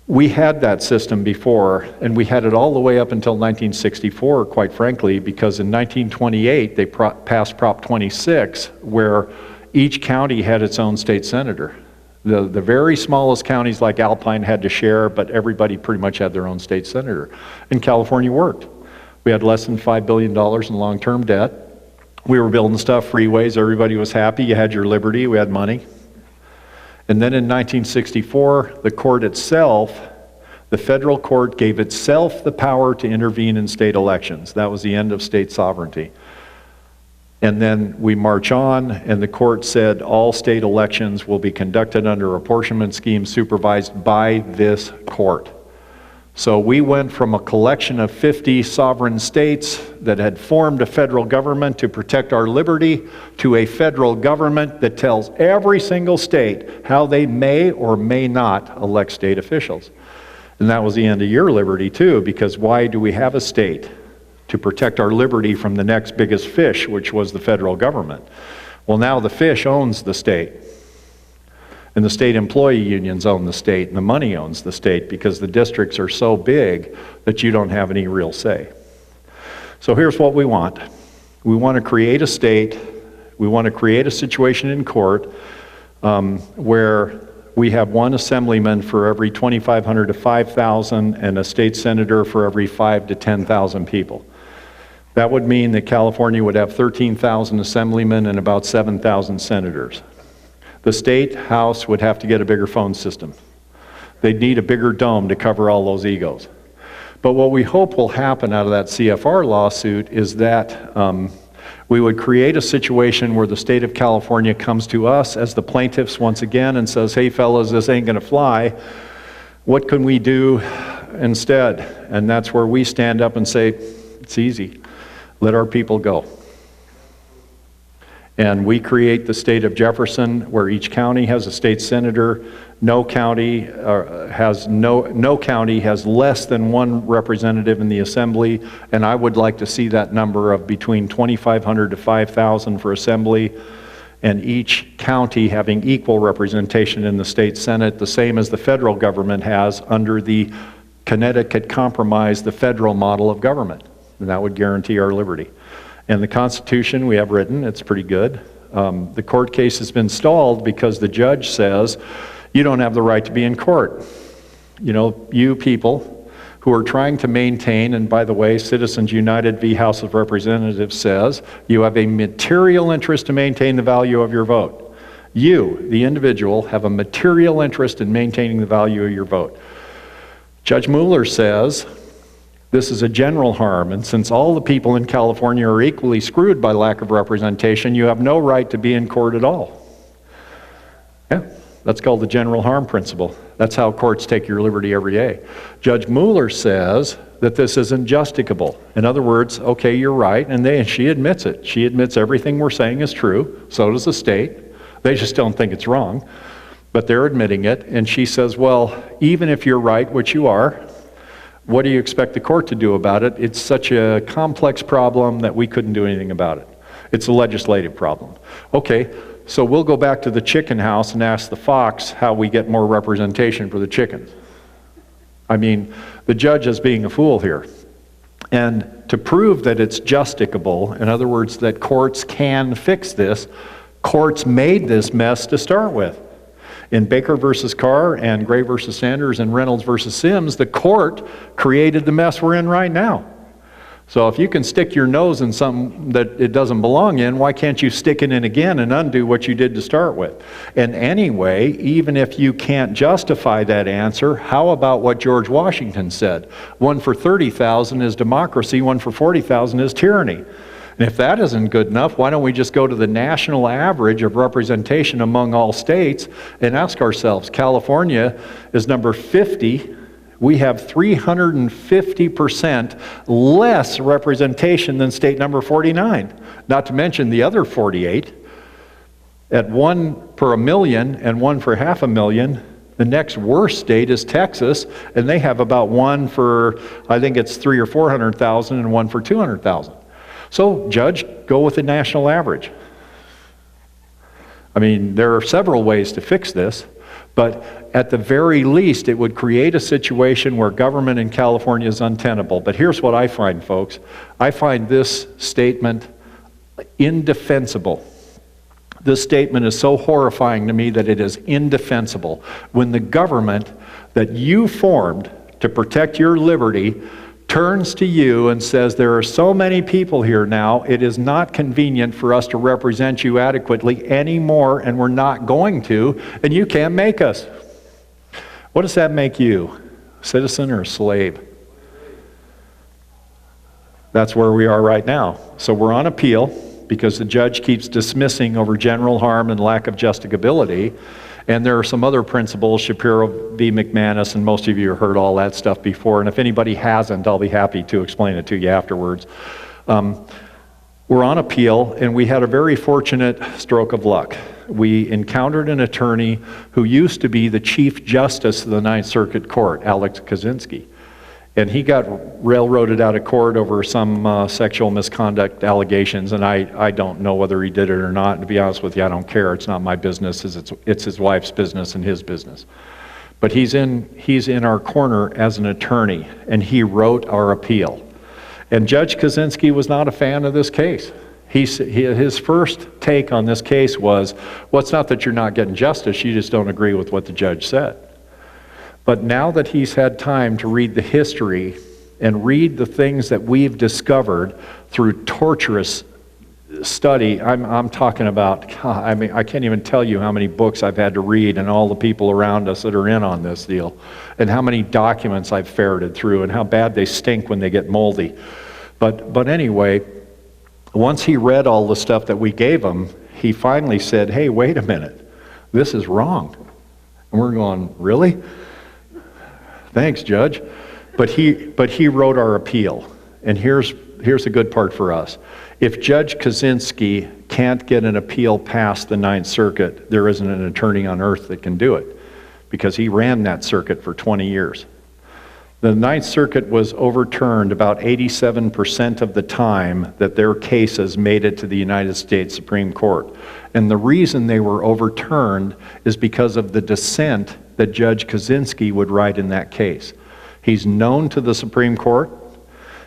[SPEAKER 2] we had that system before, and we had it all the way up until 1964, quite frankly, because in 1928 they passed Prop 26, where each county had its own state senator. The very smallest counties like Alpine had to share, but everybody pretty much had their own state senator. And California worked. We had less than $5 billion in long-term debt. We were building stuff, freeways, everybody was happy, you had your liberty, we had money. And then in 1964, the court itself, the federal court gave itself the power to intervene in state elections. That was the end of state sovereignty. And then we march on, and the court said all state elections will be conducted under a apportionment scheme supervised by this court. So we went from a collection of 50 sovereign states that had formed a federal government to protect our liberty to a federal government that tells every single state how they may or may not elect state officials. And that was the end of your liberty too, because why do we have a state? To protect our liberty from the next biggest fish, which was the federal government. Well, now the fish owns the state. And the state employee unions own the state, and the money owns the state, because the districts are so big that you don't have any real say. So here's what we want. We want to create a state, we want to create a situation in court where we have one assemblyman for every 2,500 to 5,000 and a state senator for every 5,000 to 10,000 people. That would mean that California would have 13,000 assemblymen and about 7,000 senators. The state house would have to get a bigger phone system. They'd need a bigger dome to cover all those egos. But what we hope will happen out of that CFR lawsuit is that we would create a situation where the state of California comes to us as the plaintiffs once again and says, hey fellas, this ain't gonna fly. What can we do instead? And that's where we stand up and say, it's easy. Let our people go. And we create the state of Jefferson, where each county has a state senator. No county has less than one representative in the assembly, and I would like to see that number of between 2,500 to 5,000 for assembly, and each county having equal representation in the state senate, the same as the federal government has under the Connecticut Compromise, the federal model of government. And that would guarantee our liberty. And the Constitution we have written, it's pretty good. The court case has been stalled because the judge says, you don't have the right to be in court. You know, you people who are trying to maintain, and by the way, Citizens United v. House of Representatives says, you have a material interest to maintain the value of your vote. You, the individual, have a material interest in maintaining the value of your vote. Judge Mueller says, this is a general harm, and since all the people in California are equally screwed by lack of representation, you have no right to be in court at all. Yeah, that's called the general harm principle. That's how courts take your liberty every day. Judge Mueller says that this isn't justicable. In other words, okay, you're right, and she admits it. She admits everything we're saying is true. So does the state. They just don't think it's wrong, but they're admitting it. And she says, well, even if you're right, which you are, what do you expect the court to do about it? It's such a complex problem that we couldn't do anything about it. It's a legislative problem. Okay, so we'll go back to the chicken house and ask the fox how we get more representation for the chickens. I mean, the judge is being a fool here. And to prove that it's justicable, in other words, that courts can fix this, courts made this mess to start with. In Baker versus Carr and Gray versus Sanders and Reynolds versus Sims, the court created the mess we're in right now. So if you can stick your nose in something that it doesn't belong in, why can't you stick it in again and undo what you did to start with? And anyway, even if you can't justify that answer, how about what George Washington said? One for 30,000 is democracy, one for 40,000 is tyranny. And if that isn't good enough, why don't we just go to the national average of representation among all states and ask ourselves, California is number 50. We have 350% less representation than state number 49, not to mention the other 48. At 1 per 1,000,000 and 1 for 500,000, The next worst state is Texas, and they have about one for, I think it's 300,000 or 400,000 and one for 200,000. So, judge, go with the national average. I mean, there are several ways to fix this, but at the very least, it would create a situation where government in California is untenable. But here's what I find, folks. I find this statement indefensible. This statement is so horrifying to me that it is indefensible. When the government that you formed to protect your liberty turns to you and says, there are so many people here now, it is not convenient for us to represent you adequately anymore, and we're not going to, and you can't make us. What does that make you? A citizen or a slave? That's where we are right now. So we're on appeal because the judge keeps dismissing over general harm and lack of justicability. And there are some other principles, Shapiro v. McManus, and most of you have heard all that stuff before. And if anybody hasn't, I'll be happy to explain it to you afterwards. We're on appeal, and we had a very fortunate stroke of luck. We encountered an attorney who used to be the Chief Justice of the Ninth Circuit Court, Alex Kaczynski. And he got railroaded out of court over some sexual misconduct allegations, and I don't know whether he did it or not. To be honest with you, I don't care. It's not my business. It's his wife's business and his business. But he's in our corner as an attorney, and he wrote our appeal. And Judge Kaczynski was not a fan of this case. His first take on this case was, well, it's not that you're not getting justice, you just don't agree with what the judge said. But now that he's had time to read the history and read the things that we've discovered through torturous study, I'm talking about, I mean, I can't even tell you how many books I've had to read and all the people around us that are in on this deal, and how many documents I've ferreted through and how bad they stink when they get moldy. But anyway, once he read all the stuff that we gave him, he finally said, hey, wait a minute, this is wrong. And we're going, really? Thanks, Judge. But he wrote our appeal. And here's the good part for us. If Judge Kaczynski can't get an appeal past the Ninth Circuit, there isn't an attorney on earth that can do it, because he ran that circuit for 20 years. The Ninth Circuit was overturned about 87% of the time that their cases made it to the United States Supreme Court. And the reason they were overturned is because of the dissent that Judge Kaczynski would write in that case. He's known to the Supreme Court.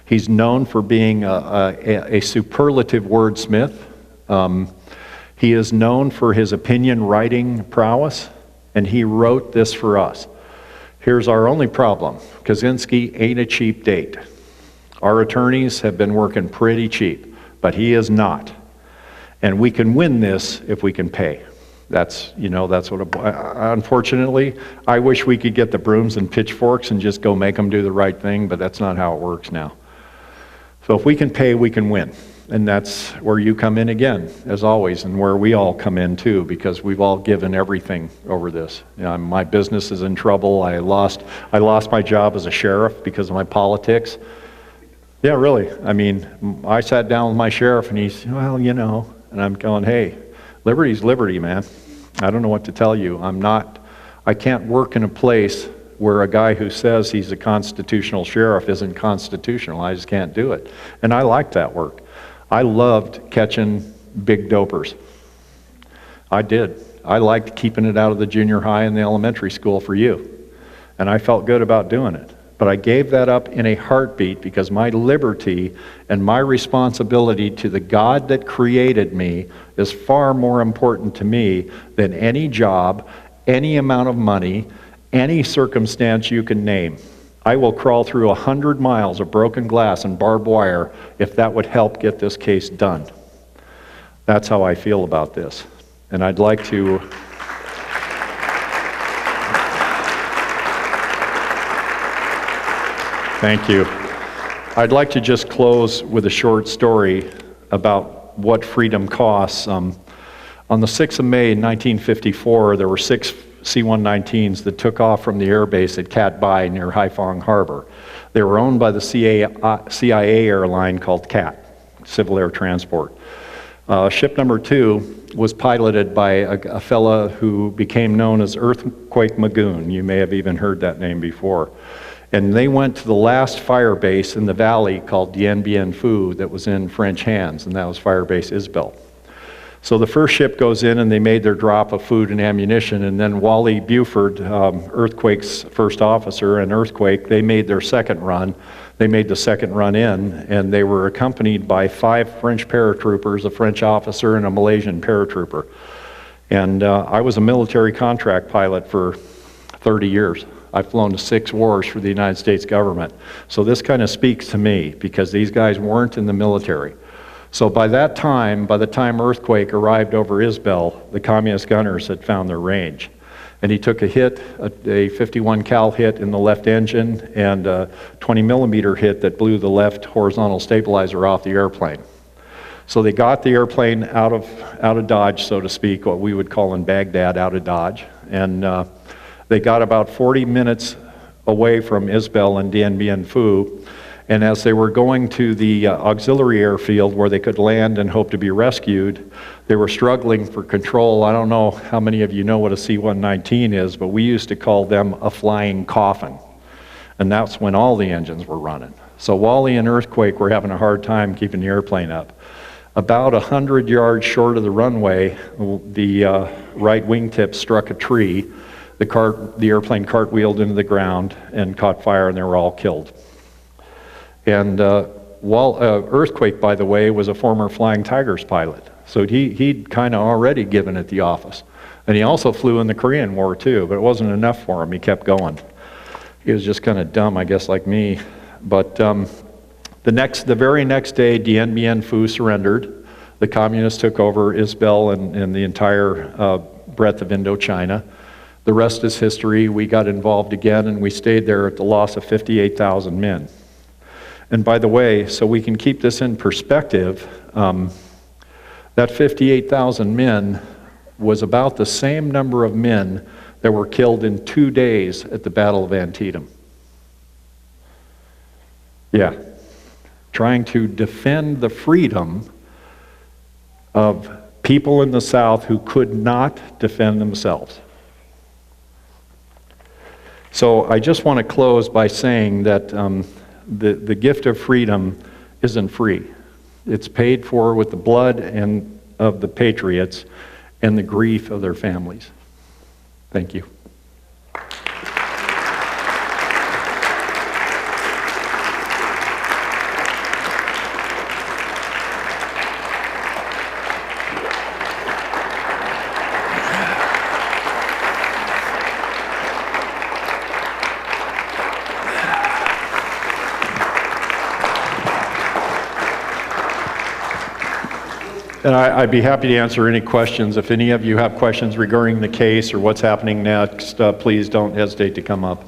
[SPEAKER 2] He's known for being a superlative wordsmith. He is known for his opinion writing prowess, and he wrote this for us. Here's our only problem. Kaczynski ain't a cheap date. Our attorneys have been working pretty cheap, but he is not. And we can win this if we can pay. That's what, unfortunately, I wish we could get the brooms and pitchforks and just go make them do the right thing, but that's not how it works now. So if we can pay, we can win. And that's where you come in again, as always, and where we all come in too, because we've all given everything over this. My business is in trouble. I lost my job as a sheriff because of my politics. Yeah, really. I mean, I sat down with my sheriff and he's, well, and I'm going, hey, liberty's liberty, man. I don't know what to tell you. I can't work in a place where a guy who says he's a constitutional sheriff isn't constitutional. I just can't do it. And I liked that work. I loved catching big dopers. I did. I liked keeping it out of the junior high and the elementary school for you. And I felt good about doing it. But I gave that up in a heartbeat because my liberty and my responsibility to the God that created me is far more important to me than any job, any amount of money, any circumstance you can name. I will crawl through 100 miles of broken glass and barbed wire if that would help get this case done. That's how I feel about this. And I'd like to... Thank you. I'd like to just close with a short story about what freedom costs. On the 6th of May 1954, there were 6 C-119s that took off from the airbase at Cat Bai near Haiphong Harbor. They were owned by the CIA airline called CAT, Civil Air Transport. Ship number 2 was piloted by a fella who became known as Earthquake Magoon. You may have even heard that name before. And they went to the last fire base in the valley called Dien Bien Phu that was in French hands, and that was Fire Base Isabel. So the first ship goes in and they made their drop of food and ammunition, and then Wally Buford, Earthquake's first officer, and Earthquake, they made their second run. They made the second run in, and they were accompanied by 5 French paratroopers, a French officer and a Malaysian paratrooper. And I was a military contract pilot for 30 years. I've flown to 6 wars for the United States government. So this kind of speaks to me, because these guys weren't in the military. So by the time Earthquake arrived over Isabel, the communist gunners had found their range. And he took a hit, a 51 cal hit in the left engine, and a 20 millimeter hit that blew the left horizontal stabilizer off the airplane. So they got the airplane out of Dodge, so to speak, what we would call in Baghdad out of Dodge. And they got about 40 minutes away from Isabel and Dien Bien Phu. And as they were going to the auxiliary airfield where they could land and hope to be rescued, they were struggling for control. I don't know how many of you know what a C-119 is, but we used to call them a flying coffin. And that's when all the engines were running. So Wally and Earthquake were having a hard time keeping the airplane up. About 100 yards short of the runway, the right wingtip struck a tree. The airplane cartwheeled into the ground and caught fire, and they were all killed. And Earthquake, by the way, was a former Flying Tigers pilot. So he'd kind of already given it the office. And he also flew in the Korean War too, but it wasn't enough for him. He kept going. He was just kind of dumb, I guess, like me. But the very next day, Dien Bien Phu surrendered. The communists took over Isabel and the entire breadth of Indochina. The rest is history. We got involved again, and we stayed there at the loss of 58,000 men. And by the way, so we can keep this in perspective, that 58,000 men was about the same number of men that were killed in 2 days at the Battle of Antietam. Yeah, trying to defend the freedom of people in the South who could not defend themselves. So I just want to close by saying that the gift of freedom isn't free. It's paid for with the blood of the patriots and the grief of their families. Thank you. And I'd be happy to answer any questions. If any of you have questions regarding the case or what's happening next, please don't hesitate to come up.